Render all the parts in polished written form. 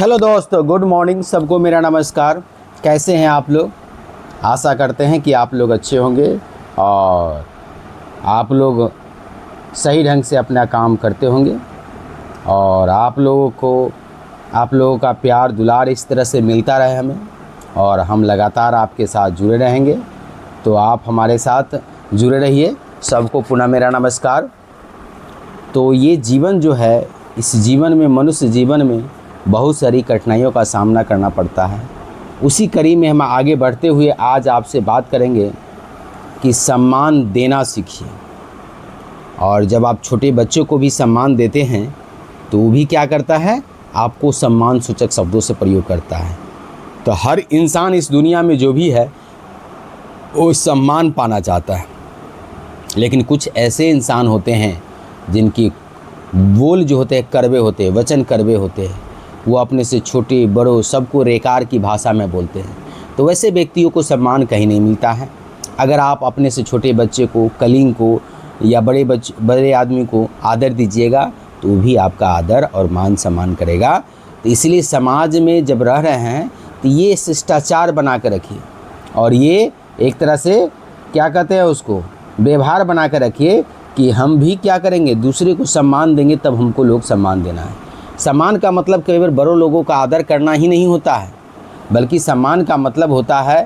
Hello दोस्त, good morning सबको। मेरा नमस्कार। कैसे हैं आप लोग? आशा करते हैं कि आप लोग अच्छे होंगे और आप लोग सही ढंग से अपना काम करते होंगे और आप लोगों का प्यार दुलार इस तरह से मिलता रहे हमें, और हम लगातार आपके साथ जुड़े रहेंगे। तो आप हमारे साथ जुड़े रहिए। सबको पुनः मेरा नमस्कार। तो ये जीवन जो है, इस जीवन में, मनुष्य जीवन में बहुत सारी कठिनाइयों का सामना करना पड़ता है। उसी कड़ी में हम आगे बढ़ते हुए आज आपसे बात करेंगे कि सम्मान देना सीखिए। और जब आप छोटे बच्चों को भी सम्मान देते हैं तो वो भी क्या करता है, आपको सम्मान सूचक शब्दों से प्रयोग करता है। तो हर इंसान इस दुनिया में जो भी है वो सम्मान पाना चाहता है, लेकिन कुछ ऐसे इंसान होते हैं जिनकी बोल जो होते हैं कड़वे होते हैं, वचन कड़वे होते हैं। वो अपने से छोटे बड़ों सबको रेकार की भाषा में बोलते हैं। तो वैसे व्यक्तियों को सम्मान कहीं नहीं मिलता है। अगर आप अपने से छोटे बच्चे को, कलीग को या बड़े आदमी को आदर दीजिएगा तो वो भी आपका आदर और मान सम्मान करेगा। तो इसलिए समाज में जब रह रहे हैं तो ये शिष्टाचार बना कर रखिए, और ये एक तरह से क्या कहते हैं उसको, व्यवहार बना कर रखिए कि हम भी क्या करेंगे, दूसरे को सम्मान देंगे तब हमको लोग सम्मान देना है। सम्मान का मतलब कई बार बड़ों लोगों का आदर करना ही नहीं होता है, बल्कि सम्मान का मतलब होता है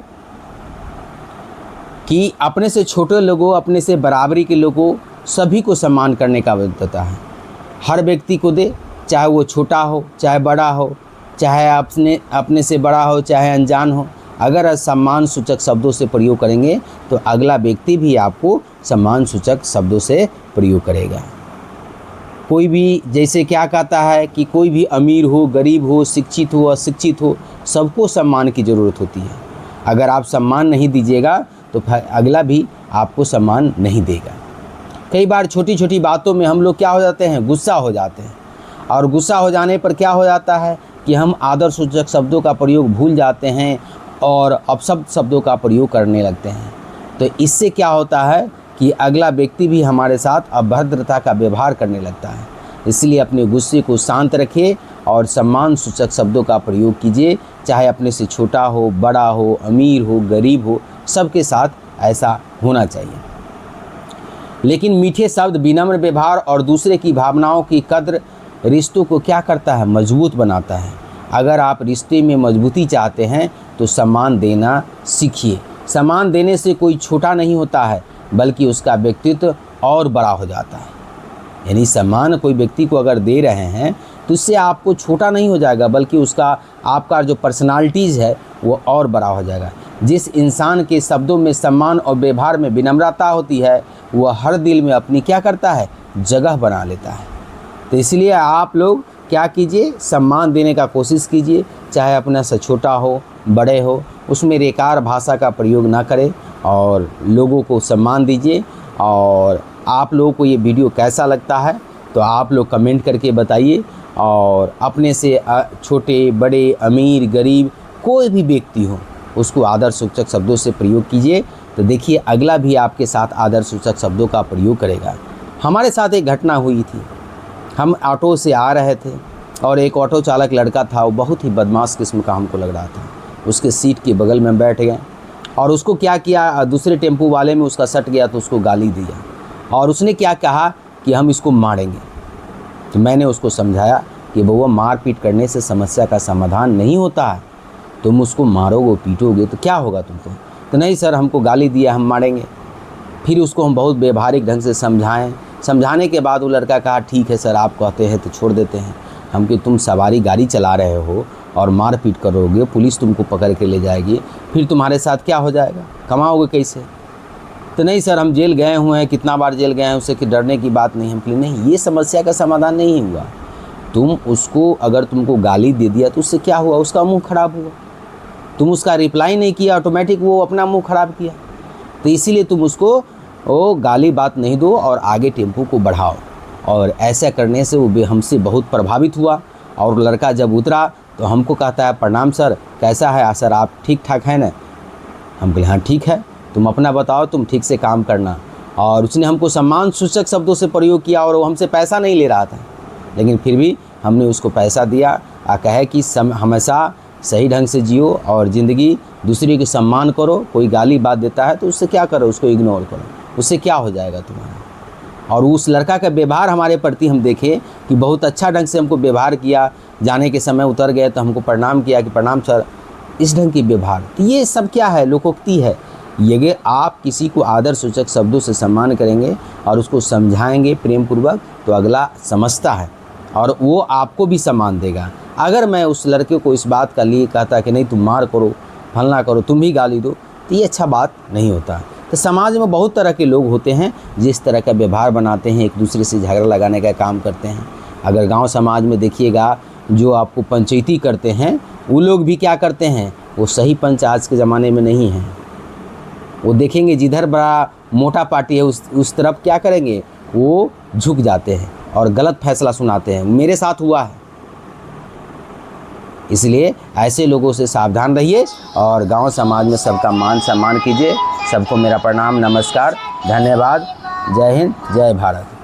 कि अपने से छोटे लोगों, अपने से बराबरी के लोगों, सभी को सम्मान करने का होता है। हर व्यक्ति को दे, चाहे वो छोटा हो चाहे बड़ा हो, चाहे अपने से बड़ा हो चाहे अनजान हो। अगर सम्मान सूचक शब्दों से प्रयोग करेंगे तो अगला व्यक्ति भी आपको सम्मान सूचक शब्दों से प्रयोग करेगा। कोई भी जैसे क्या कहता है कि कोई भी अमीर हो, गरीब हो, शिक्षित हो, अशिक्षित हो, सबको सम्मान की ज़रूरत होती है। अगर आप सम्मान नहीं दीजिएगा तो फिर अगला भी आपको सम्मान नहीं देगा। कई बार छोटी छोटी बातों में हम लोग क्या हो जाते हैं, गुस्सा हो जाते हैं, और गुस्सा हो जाने पर क्या हो जाता है कि हम आदर सूचक शब्दों का प्रयोग भूल जाते हैं और अपशब्द शब्दों का प्रयोग करने लगते हैं। तो इससे क्या होता है कि अगला व्यक्ति भी हमारे साथ अभद्रता का व्यवहार करने लगता है। इसलिए अपने गुस्से को शांत रखिए और सम्मान सूचक शब्दों का प्रयोग कीजिए, चाहे अपने से छोटा हो, बड़ा हो, अमीर हो, गरीब हो, सबके साथ ऐसा होना चाहिए। लेकिन मीठे शब्द, विनम्र व्यवहार और दूसरे की भावनाओं की कद्र रिश्तों को क्या करता है, मजबूत बनाता है। अगर आप रिश्ते में मजबूती चाहते हैं तो सम्मान देना सीखिए। सम्मान देने से कोई छोटा नहीं होता है, बल्कि उसका व्यक्तित्व और बड़ा हो जाता है। यानी सम्मान कोई व्यक्ति को अगर दे रहे हैं तो इससे आपको छोटा नहीं हो जाएगा, बल्कि आपका जो पर्सनालिटीज़ है वो और बड़ा हो जाएगा। जिस इंसान के शब्दों में सम्मान और व्यवहार में विनम्रता होती है वह हर दिल में अपनी क्या करता है, जगह बना लेता है। तो इसलिए आप लोग क्या कीजिए, सम्मान देने का कोशिश कीजिए, चाहे अपना से छोटा हो बड़े हो, उसमें रेकार भाषा का प्रयोग ना करें और लोगों को सम्मान दीजिए। और आप लोगों को ये वीडियो कैसा लगता है तो आप लोग कमेंट करके बताइए, और अपने से छोटे बड़े, अमीर गरीब, कोई भी व्यक्ति हो उसको आदर सूचक शब्दों से प्रयोग कीजिए। तो देखिए अगला भी आपके साथ आदर सूचक शब्दों का प्रयोग करेगा। हमारे साथ एक घटना हुई थी। हम ऑटो से आ रहे थे और एक ऑटो चालक लड़का था, वो बहुत ही बदमाश किस्म का हमको लग रहा था। उसके सीट के बगल में बैठ गए और उसको क्या किया, दूसरे टेम्पो वाले में उसका सट गया तो उसको गाली दिया, और उसने क्या कहा कि हम इसको मारेंगे। तो मैंने उसको समझाया कि बउआ, मारपीट करने से समस्या का समाधान नहीं होता है। तुम उसको मारोगे, पीटोगे तो क्या होगा तुमको। तो नहीं सर, हमको गाली दिया, हम मारेंगे। फिर उसको हम बहुत व्यवहारिक ढंग से समझाने के बाद वो लड़का कहा ठीक है सर, आप कहते हैं तो छोड़ देते हैं। हम कि तुम सवारी गाड़ी चला रहे हो और मारपीट करोगे, पुलिस तुमको पकड़ के ले जाएगी, फिर तुम्हारे साथ क्या हो जाएगा, कमाओगे कैसे। तो नहीं सर, हम जेल गए हुए हैं, कितना बार जेल गए हैं, उससे कि डरने की बात नहीं। हम कहे नहीं, ये समस्या का समाधान नहीं हुआ। तुम उसको अगर तुमको गाली दे दिया तो उससे क्या हुआ, उसका मुंह खराब हुआ। तुम उसका रिप्लाई नहीं किया, ऑटोमेटिक वो अपना मुंह खराब किया। तो इसीलिए तुम उसको वो गाली बात नहीं दो और आगे टेम्पो को बढ़ाओ। और ऐसा करने से वो हमसे बहुत प्रभावित हुआ। और लड़का जब उतरा तो हमको कहता है प्रणाम सर, कैसा है सर, आप ठीक ठाक हैं ना। हम बोले हाँ ठीक है, तुम अपना बताओ, तुम ठीक से काम करना। और उसने हमको सम्मान सूचक शब्दों से प्रयोग किया और वो हमसे पैसा नहीं ले रहा था, लेकिन फिर भी हमने उसको पैसा दिया कहे कि हमेशा सही ढंग से जियो और ज़िंदगी दूसरे के सम्मान करो। कोई गाली बात देता है तो उससे क्या करो, उसको इग्नोर करो, उससे क्या हो जाएगा तुम्हारा। और उस लड़का का व्यवहार हमारे प्रति हम देखें कि बहुत अच्छा ढंग से हमको व्यवहार किया, जाने के समय उतर गए तो हमको प्रणाम किया कि प्रणाम सर, इस ढंग की व्यवहार। तो ये सब क्या है, लोकोक्ति है। ये आप किसी को आदर सूचक शब्दों से सम्मान करेंगे और उसको समझाएंगे प्रेम पूर्वक तो अगला समझता है और वो आपको भी सम्मान देगा। अगर मैं उस लड़के को इस बात का लिए कहता कि नहीं तुम मार करो, फलना करो, तुम ही गाली दो, तो ये अच्छा बात नहीं होता। तो समाज में बहुत तरह के लोग होते हैं जिस तरह का व्यवहार बनाते हैं, एक दूसरे से झगड़ा लगाने का काम करते हैं। अगर गांव समाज में देखिएगा जो आपको पंचायती करते हैं वो लोग भी क्या करते हैं, वो सही पंच आज के ज़माने में नहीं है। वो देखेंगे जिधर बड़ा मोटा पार्टी है उस तरफ क्या करेंगे, वो झुक जाते हैं और गलत फैसला सुनाते हैं। मेरे साथ हुआ है। इसलिए ऐसे लोगों से सावधान रहिए और गांव समाज में सबका मान सम्मान कीजिए। सबको मेरा प्रणाम, नमस्कार, धन्यवाद। जय हिंद, जय भारत।